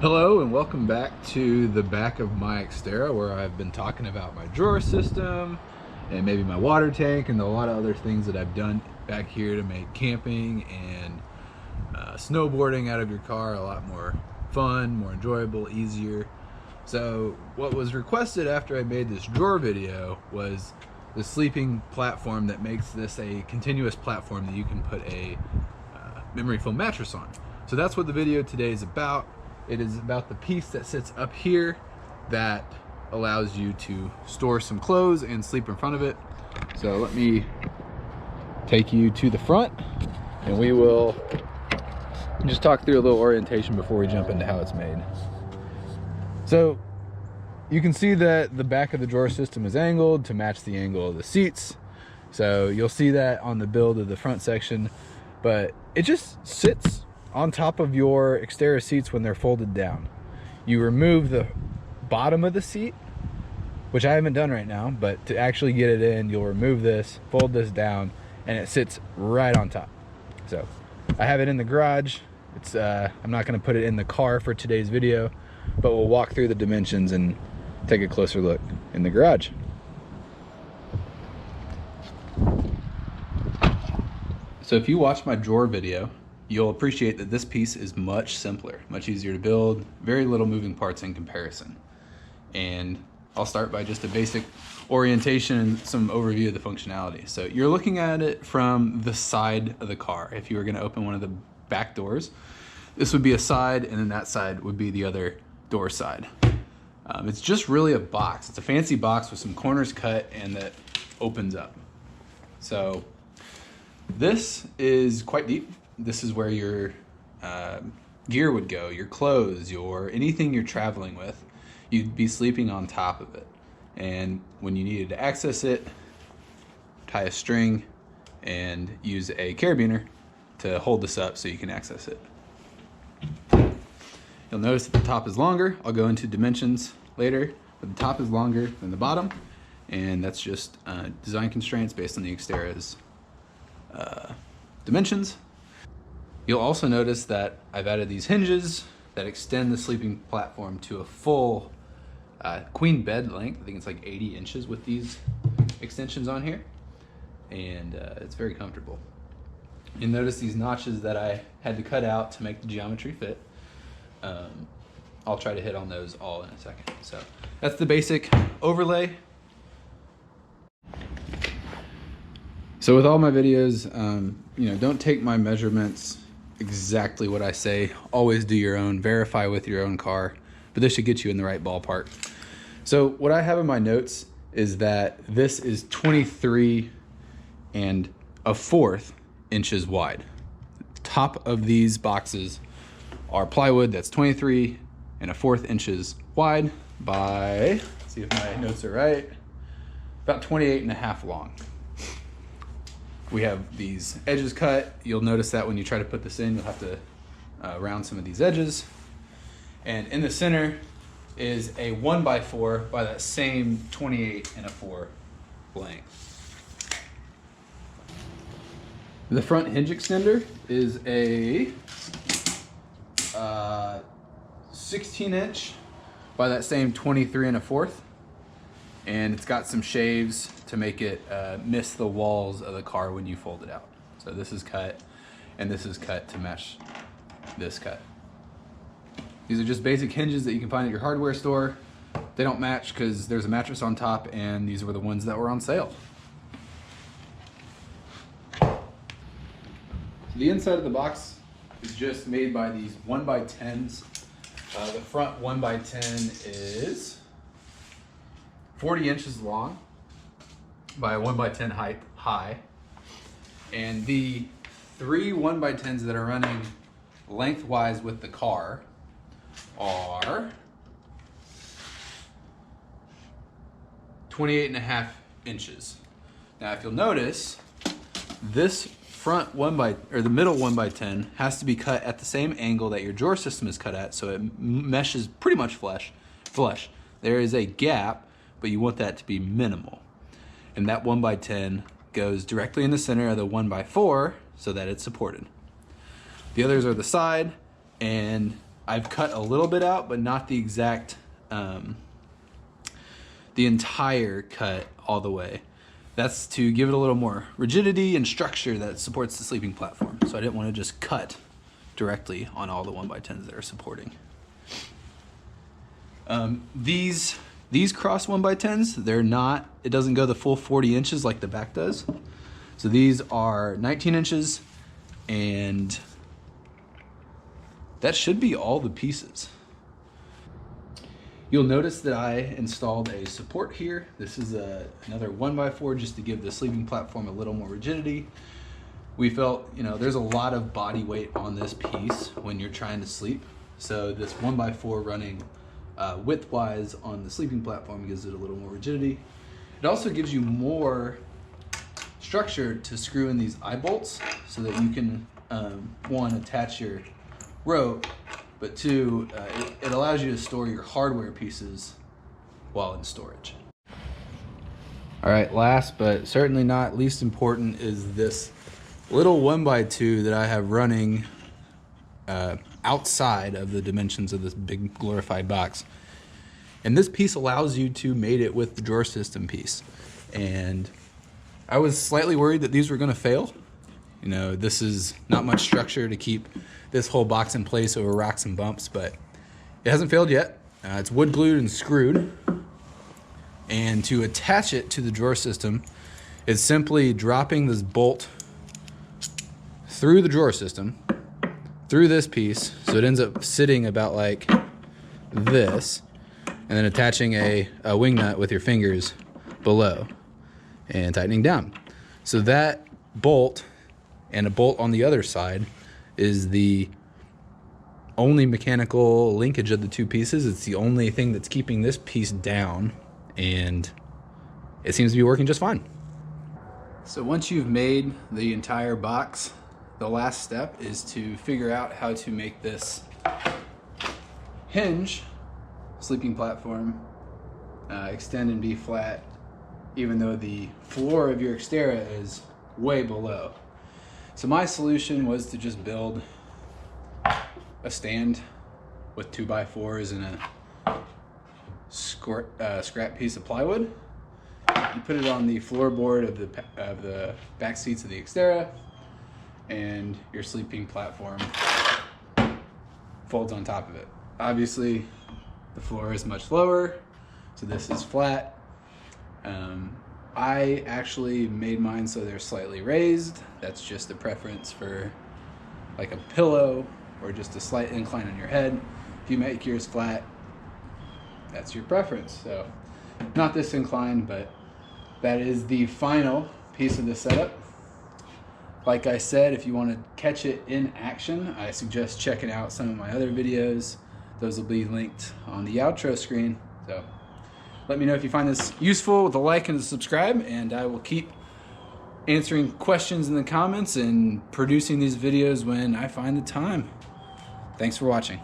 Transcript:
Hello and welcome back to the back of my Xterra, where I've been talking about my drawer system and maybe my water tank and a lot of other things that I've done back here to make camping and snowboarding out of your car a lot more fun, more enjoyable, easier. So what was requested after I made this drawer video was the sleeping platform that makes this a continuous platform that you can put a memory foam mattress on. So that's what the video today is about. It is about the piece that sits up here that allows you to store some clothes and sleep in front of it. So let me take you to the front and we will just talk through a little orientation before we jump into how it's made. So you can see that the back of the drawer system is angled to match the angle of the seats. So you'll see that on the build of the front section, but it just sits on top of your Xterra seats when they're folded down. You remove the bottom of the seat, which I haven't done right now, but to actually get it in, you'll remove this, fold this down, and it sits right on top. So I have it in the garage. It's I'm not going to put it in the car for today's video, but we'll walk through the dimensions and take a closer look in the garage. So if you watch my drawer video, you'll appreciate that this piece is much simpler, much easier to build, very little moving parts in comparison. And I'll start by just a basic orientation and some overview of the functionality. So you're looking at it from the side of the car. If you were gonna open one of the back doors, this would be a side, and then that side would be the other door side. It's just really a box. It's a fancy box with some corners cut and that opens up. So this is quite deep. This is where your gear would go, your clothes, anything you're traveling with. You'd be sleeping on top of it. And when you needed to access it, tie a string and use a carabiner to hold this up so you can access it. You'll notice that the top is longer. I'll go into dimensions later, but the top is longer than the bottom. And that's just design constraints based on the Xterra's dimensions. You'll also notice that I've added these hinges that extend the sleeping platform to a full queen bed length. I think it's like 80 inches with these extensions on here. And it's very comfortable. You'll notice these notches that I had to cut out to make the geometry fit. I'll try to hit on those all in a second. So that's the basic overlay. So with all my videos, don't take my measurements exactly what I say. Always do your own, verify with your own car, but this should get you in the right ballpark. So what I have in my notes is that this is 23 1/4 inches wide. The top of these boxes are plywood that's 23 1/4 inches wide by, let's see if my notes are right, about 28.5 long. We have these edges cut. You'll notice that when you try to put this in, you'll have to round some of these edges. And in the center is a 1x4 by that same 28 1/4 length. The front hinge extender is a 16 inch by that same 23 1/4. And it's got some shaves to make it miss the walls of the car when you fold it out. So this is cut, and this is cut to match this cut. These are just basic hinges that you can find at your hardware store. They don't match because there's a mattress on top, and these were the ones that were on sale. So the inside of the box is just made by these 1x10s. The front 1x10 is 40 inches long by 1x10 height high. And the 3 1x10s that are running lengthwise with the car are 28.5 inches. Now, if you'll notice, this front the middle 1x10 has to be cut at the same angle that your drawer system is cut at, so it meshes pretty much flush. There is a gap, but you want that to be minimal. And that 1x10 goes directly in the center of the 1x4 so that it's supported. The others are the side, and I've cut a little bit out, but not the exact, the entire cut all the way. That's to give it a little more rigidity and structure that supports the sleeping platform. So I didn't want to just cut directly on all the 1x10s that are supporting. These cross 1x10s, they're not, it doesn't go the full 40 inches like the back does. So these are 19 inches, and that should be all the pieces. You'll notice that I installed a support here. This is another 1x4 just to give the sleeping platform a little more rigidity. We felt, you know, there's a lot of body weight on this piece when you're trying to sleep. So this 1x4 running width-wise on the sleeping platform gives it a little more rigidity. It also gives you more structure to screw in these eye bolts so that you can, one, attach your rope, but two, it allows you to store your hardware pieces while in storage. All right, last but certainly not least important is this little 1x2 that I have running outside of the dimensions of this big glorified box. And this piece allows you to mate it with the drawer system piece. And I was slightly worried that these were gonna fail. You know, this is not much structure to keep this whole box in place over rocks and bumps, but it hasn't failed yet. It's wood glued and screwed. And to attach it to the drawer system is simply dropping this bolt through the drawer system, through this piece, so it ends up sitting about like this, and then attaching a wing nut with your fingers below and tightening down. So that bolt and a bolt on the other side is the only mechanical linkage of the two pieces. It's the only thing that's keeping this piece down, and it seems to be working just fine. So once you've made the entire box, the last step is to figure out how to make this Hinge sleeping platform extend and be flat, even though the floor of your Xterra is way below. So my solution was to just build a stand with 2x4s and a scrap piece of plywood. You put it on the floorboard of the back seats of the Xterra, and your sleeping platform folds on top of it. Obviously, the floor is much lower, so this is flat. I actually made mine so they're slightly raised. That's just a preference for like a pillow or just a slight incline on your head. If you make yours flat, that's your preference. So not this incline, but that is the final piece of the setup. Like I said, if you want to catch it in action, I suggest checking out some of my other videos. Those will be linked on the outro screen. So let me know if you find this useful with a like and a subscribe, and I will keep answering questions in the comments and producing these videos when I find the time. Thanks for watching.